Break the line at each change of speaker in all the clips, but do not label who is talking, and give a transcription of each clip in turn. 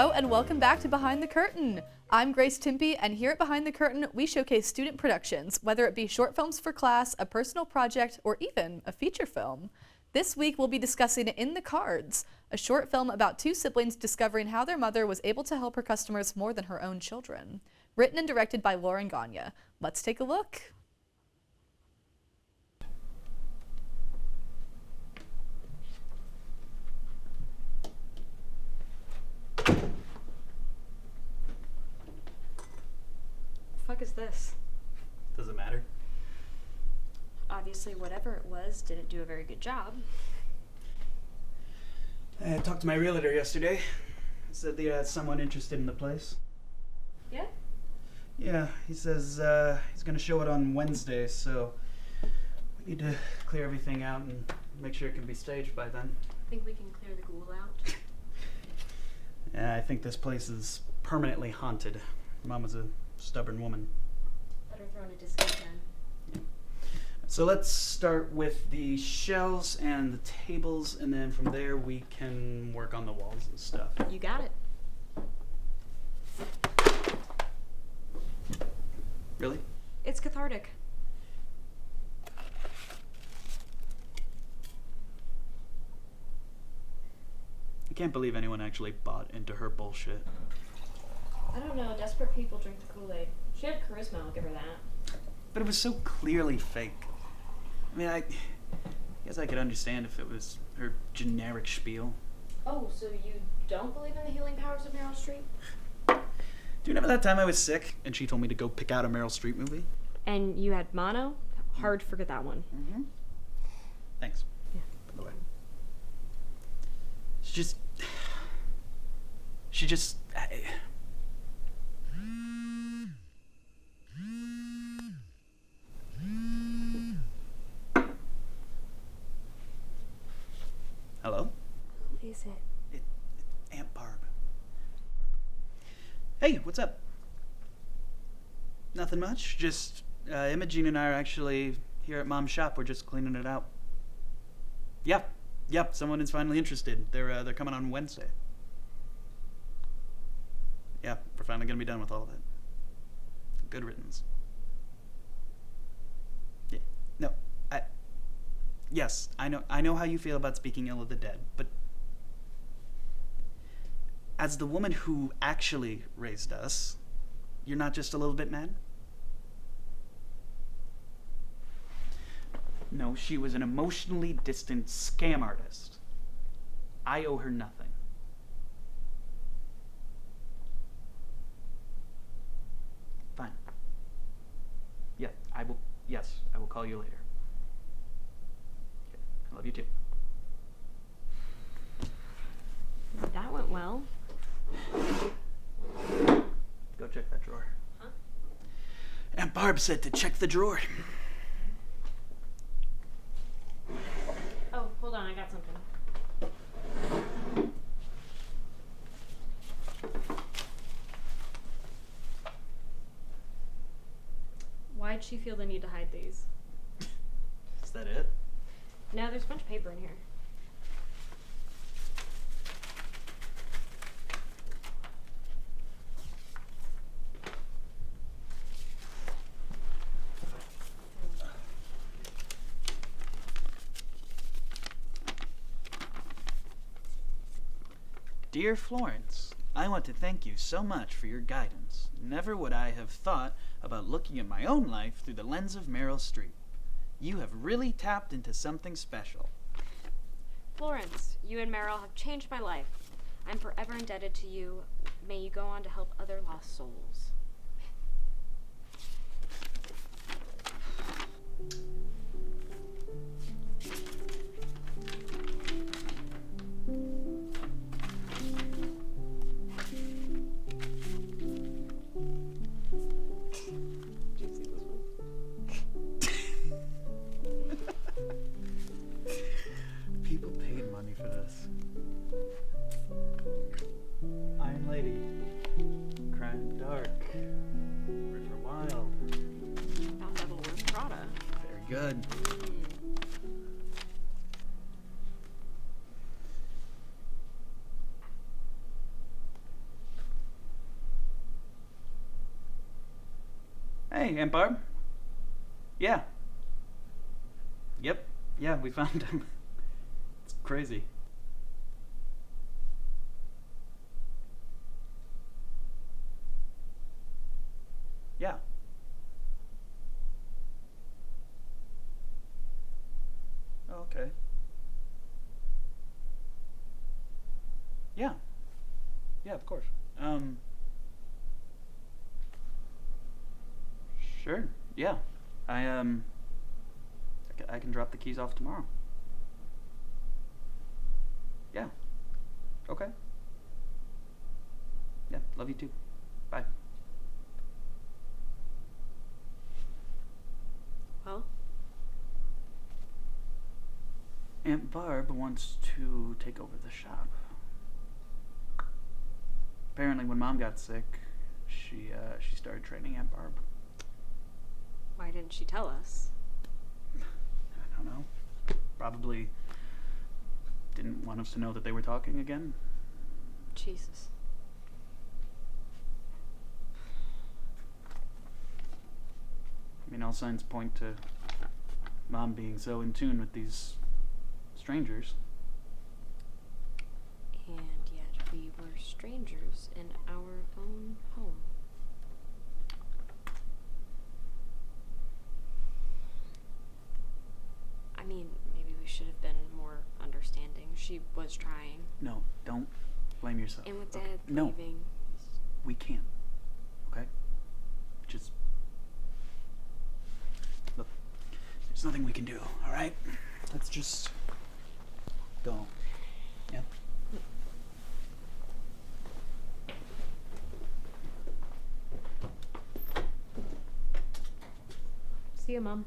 Hello and welcome back to Behind the Curtain. I'm Grace Timpey, and here at Behind the Curtain, we showcase student productions, whether it be short films for class, a personal project, or even a feature film. This week, we'll be discussing In the Cards, a short film about two siblings discovering how their mother was able to help her customers more than her own children. Written and directed by Lauren Gonya. Let's take a look.
Fuck is this?
Does it matter?
Obviously, whatever it was didn't do a very good job.
I talked to my realtor yesterday. He said they had someone interested in the place.
Yeah?
Yeah, he says he's gonna show it on Wednesday, so we need to clear everything out and make sure it can be staged by then.
Think we can clear the ghoul out?
Yeah, I think this place is permanently haunted. Mom was a stubborn woman.
Better throw in a discount then.
So let's start with the shelves and the tables, and then from there we can work on the walls and stuff.
You got it.
Really?
It's cathartic.
I can't believe anyone actually bought into her bullshit.
I don't know, desperate people drink the Kool-Aid. She had charisma, I'll give her that.
But it was so clearly fake. I mean, I guess I could understand if it was her generic spiel.
Oh, so you don't believe in the healing powers of Meryl Streep?
Do you remember that time I was sick and she told me to go pick out a Meryl Streep movie?
And you had mono? Hard to forget that one.
Mm-hmm. Thanks.
Yeah.
By the way. She just... Hello?
Who is it?
It's Aunt Barb. Hey, what's up? Nothing much. Just Imogene and I are actually here at Mom's shop. We're just cleaning it out. Yep. Someone is finally interested. They're coming on Wednesday. Yeah, we're finally gonna be done with all of it. Good riddance. Yeah. No. Yes, I know how you feel about speaking ill of the dead, but as the woman who actually raised us, you're not just a little bit mad? No, she was an emotionally distant scam artist. I owe her nothing. Fine. Yeah, I will. Yes, I will call you later. I love you too.
That went well.
Go check that drawer.
Huh?
Aunt Barb said to check the drawer.
Oh, hold on, I got something. Why'd she feel the need to hide these?
Is that it?
No, there's a bunch of paper in here.
Dear Florence, I want to thank you so much for your guidance. Never would I have thought about looking at my own life through the lens of Meryl Streep. You have really tapped into something special.
Florence, you and Meryl have changed my life. I'm forever indebted to you. May you go on to help other lost souls.
People paid money for this. Iron Lady. Crime Dark. River Wild.
About Devil Wears Prada.
Very good. Hey, Aunt Barb. Yeah. Yep. Yeah, we found him. It's crazy. Yeah. Oh, okay. Yeah. Yeah, of course. Sure. Yeah. I can drop the keys off tomorrow. Yeah. Okay. Yeah, love you too. Bye.
Well,
Aunt Barb wants to take over the shop. Apparently when Mom got sick, she started training Aunt Barb.
why didn't she tell us?
I don't know. Probably didn't want us to know that they were talking again.
Jesus.
I mean, all signs point to Mom being so in tune with these strangers.
And yet we were strangers in our own home. I mean, maybe we should have been more understanding. She was trying.
No, don't blame yourself.
And with
okay?
Dad
No,
leaving.
we can't. Okay? Just look. There's nothing we can do. All right? Let's just go. Yeah.
See you, Mom.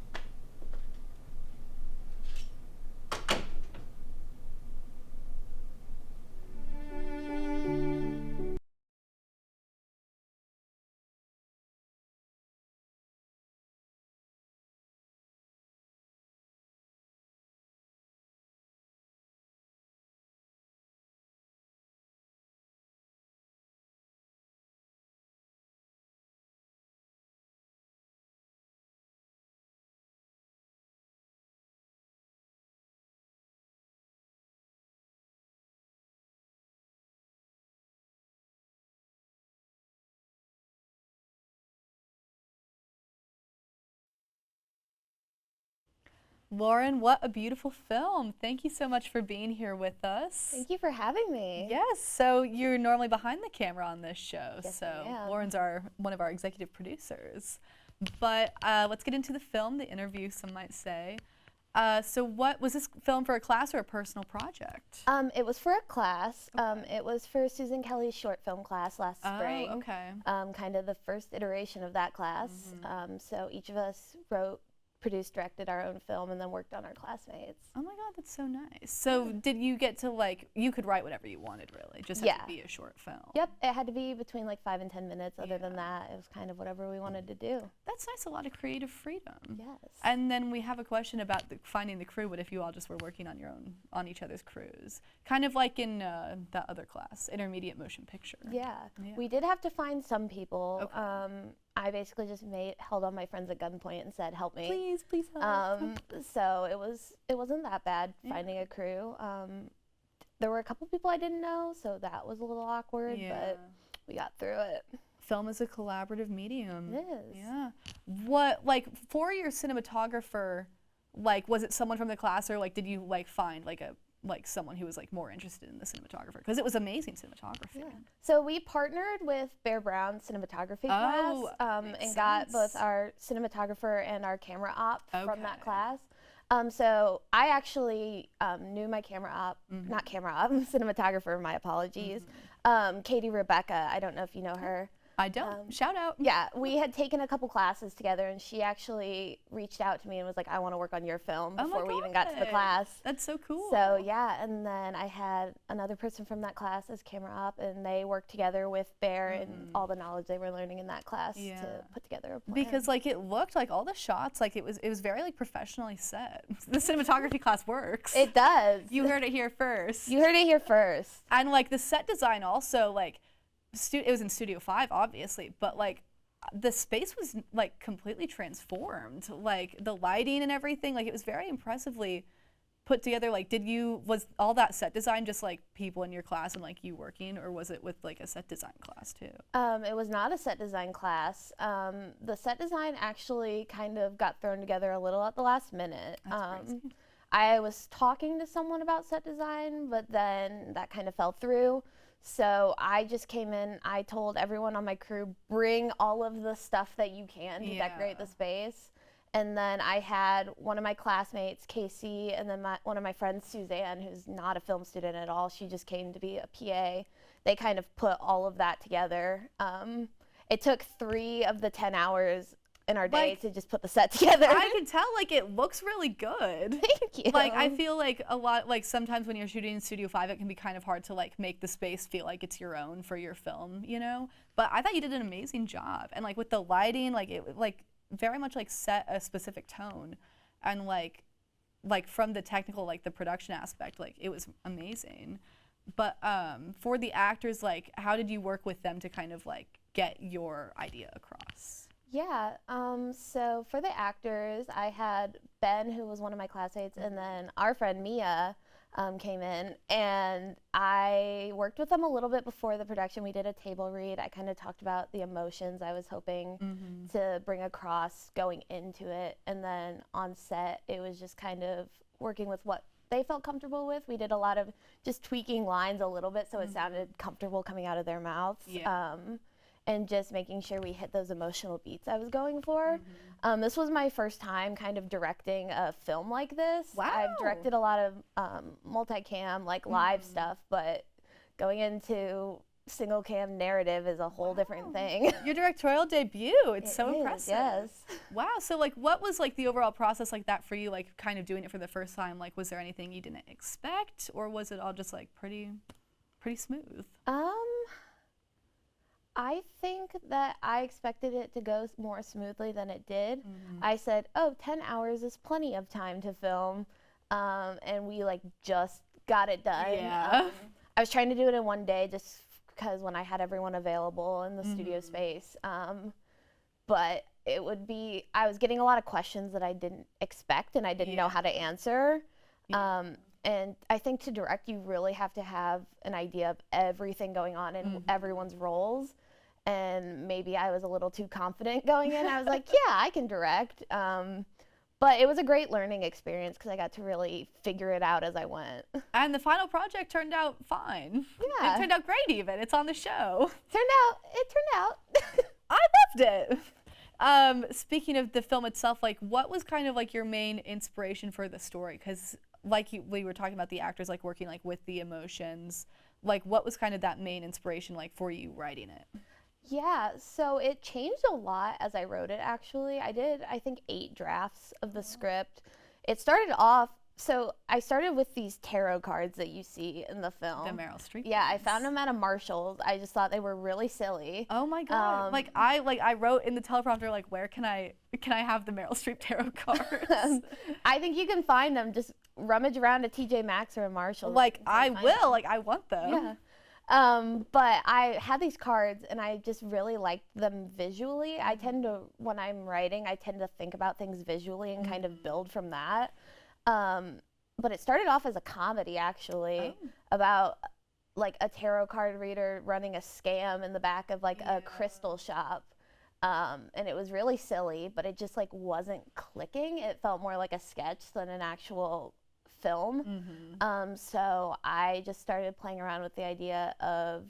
Lauren, what a beautiful film. Thank you so much for being here with us.
Thank you for having me.
Yes, so you're normally behind the camera on this show.
Yes,
so
I am.
Lauren's one of our executive producers. But let's get into the film, the interview, some might say. So what was this film for, a class or a personal project?
It was for a class. It was for Susan Kelly's short film class last spring.
Oh, okay.
Kind of the first iteration of that class. So each of us wrote, produced, directed our own film, and then worked on our classmates.
Oh my God, that's so nice. So did you get to you could write whatever you wanted really, just had to be a short film?
Yep, it had to be between like 5 and 10 minutes. Other than
Yeah.
that, it was kind of whatever we wanted to do.
That's nice, a lot of creative freedom.
Yes.
And then we have a question about finding the crew. What if you all just were working on your own, on each other's crews? Kind of like in that other class, intermediate motion picture.
Yeah.
Yeah.
We did have to find some people.
Okay.
I basically just held on my friends at gunpoint and said, "Help me."
Please, please help.
So it wasn't that bad
Yeah.
finding a crew. There were a couple people I didn't know, so that was a little awkward, but we got through it.
Film is a collaborative medium.
It is.
Yeah. What, for your cinematographer, was it someone from the class, or did you find someone who was more interested in the cinematographer? Because it was amazing cinematography.
Yeah. So we partnered with Bear Brown's cinematography class and got both our cinematographer and our camera op from that class. So I actually knew my camera op, not camera op, cinematographer, my apologies, Katie Rebecca. I don't know if you know her.
I don't. Shout out.
Yeah, we had taken a couple classes together, and she actually reached out to me and was like, "I want to work on your film,"
Oh my
before we even got to the
God.
class.
That's so cool.
So yeah, and then I had another person from that class as camera op, and they worked together with Bear and all the knowledge they were learning in that class to put together a plan.
Because it looked all the shots, it was very professionally set. The cinematography class works.
It does.
You heard it here first.
You heard it here first.
And the set design also, it was in Studio 5 obviously, but the space was like completely transformed, like the lighting and everything. Like it was very impressively put together. Like was all that set design just like people in your class and like you working, or was it with like a set design class too?
It was not a set design class. The set design actually kind of got thrown together a little at the last minute.
That's crazy.
I was talking to someone about set design, but then that kind of fell through. So I just came in, I told everyone on my crew, bring all of the stuff that you can to decorate the space. And then I had one of my classmates, Casey, and then one of my friends, Suzanne, who's not a film student at all. She just came to be a PA. They kind of put all of that together. It took 3 of the 10 hours in our day to just put the set together.
I can tell, like, it looks really good.
Thank you.
Like, I feel like a lot, like, sometimes when you're shooting in Studio 5, it can be kind of hard to, like, make the space feel like it's your own for your film, you know? But I thought you did an amazing job. And, like, with the lighting, like, it, like, very much, like, set a specific tone. And, like from the technical, like, the production aspect, like, it was amazing. But for the actors, like, how did you work with them to kind of, like, get your idea across?
Yeah, so for the actors, I had Ben, who was one of my classmates, and then our friend Mia came in, and I worked with them a little bit before the production. We did a table read. I kind of talked about the emotions I was hoping to bring across going into it, and then on set, it was just kind of working with what they felt comfortable with. We did a lot of just tweaking lines a little bit so it sounded comfortable coming out of their mouths.
Yeah.
And just making sure we hit those emotional beats I was going for. This was my first time kind of directing a film like this.
Wow.
I've directed a lot of multicam, like live stuff, but going into single cam narrative is a whole different thing.
Your directorial debut, it's so impressive.
Yes.
Wow, so like what was like the overall process like that for you, like kind of doing it for the first time? Like was there anything you didn't expect, or was it all just like pretty smooth?
I think that I expected it to go more smoothly than it did. I said, 10 hours is plenty of time to film, and we like just got it done.
Yeah.
I was trying to do it in one day just because when I had everyone available in the studio space, but it would be, I was getting a lot of questions that I didn't expect and I didn't know how to answer. And I think to direct, you really have to have an idea of everything going on in everyone's roles. And maybe I was a little too confident going in. I was like, yeah, I can direct. But it was a great learning experience because I got to really figure it out as I went.
And the final project turned out fine.
Yeah.
It turned out great even. It's on the show.
It turned out.
I loved it. Speaking of the film itself, like what was kind of like your main inspiration for the story? Because like we were talking about the actors like working like with the emotions, like what was kind of that main inspiration like for you writing it?
Yeah, so it changed a lot as I wrote it, actually. I did, I think, 8 drafts of the script. It started off, so I started with these tarot cards that you see in the film.
The Meryl Streep.
Yeah, I found them at a Marshall's. I just thought they were really silly.
Oh my God. I wrote in the teleprompter, like, where can I have the Meryl Streep tarot cards?
I think you can find them. Just rummage around at TJ Maxx or a Marshall's.
Like, I will. Like, I want them.
Yeah. But I had these cards and I just really liked them visually. I tend to, when I'm writing, I tend to think about things visually and kind of build from that. But it started off as a comedy, actually, about like a tarot card reader running a scam in the back of like a crystal shop. And it was really silly, but it just like wasn't clicking. It felt more like a sketch than an actual film. So I just started playing around with the idea of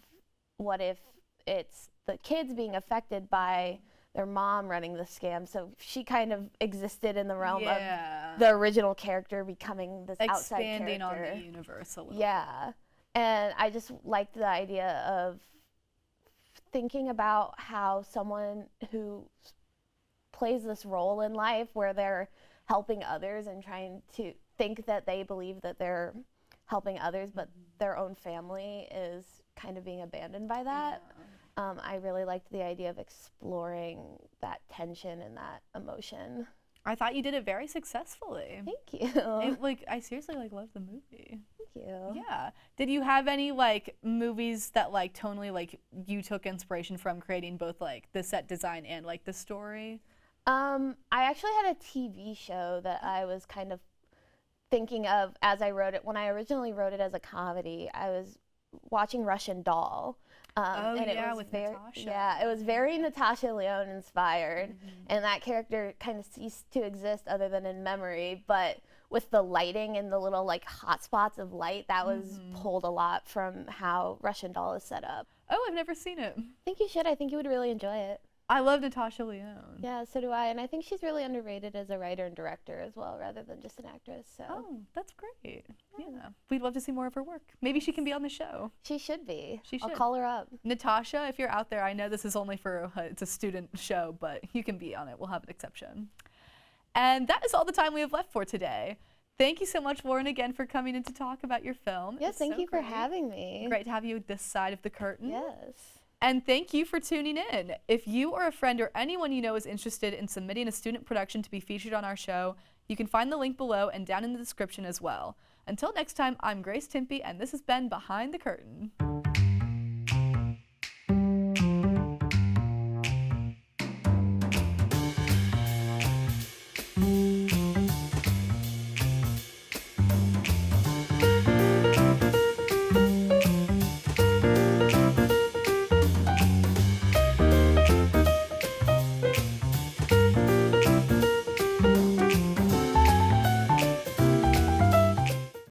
what if it's the kids being affected by their mom running the scam. So she kind of existed in the realm of the original character becoming this outside character.
Expanding on the universe a little.
Yeah. And I just liked the idea of thinking about how someone who plays this role in life where they're helping others and trying to think that they believe that they're helping others, but their own family is kind of being abandoned by that. I really liked the idea of exploring that tension and that emotion.
I thought you did it very successfully.
Thank you.
I seriously like love the movie.
Thank you.
Yeah. Did you have any like movies that like tonally like you took inspiration from creating both like the set design and like the story?
I actually had a TV show that I was kind of thinking of as I wrote it. When I originally wrote it as a comedy, I was watching Russian Doll. And it was
with
very,
Natasha.
yeah, it was very Natasha Lyonne inspired, and that character kind of ceased to exist other than in memory. But with the lighting and the little like hot spots of light, that was pulled a lot from how Russian Doll is set up.
Oh, I've never seen it.
I think you should. I think you would really enjoy it.
I love Natasha Lyonne.
Yeah, so do I, and I think she's really underrated as a writer and director as well, rather than just an actress. So.
Oh, that's great. Yeah, we'd love to see more of her work. Maybe she can be on the show.
She should be.
She should.
I'll call her up.
Natasha, if you're out there, I know this is only for it's a student show, but you can be on it. We'll have an exception. And that is all the time we have left for today. Thank you so much, Lauren, again for coming in to talk about your film.
Yes, thank you for having me.
Great to have you this side of the curtain.
Yes.
And thank you for tuning in. If you or a friend or anyone you know is interested in submitting a student production to be featured on our show, you can find the link below and down in the description as well. Until next time, I'm Grace Timpey, and this has been Behind the Curtain.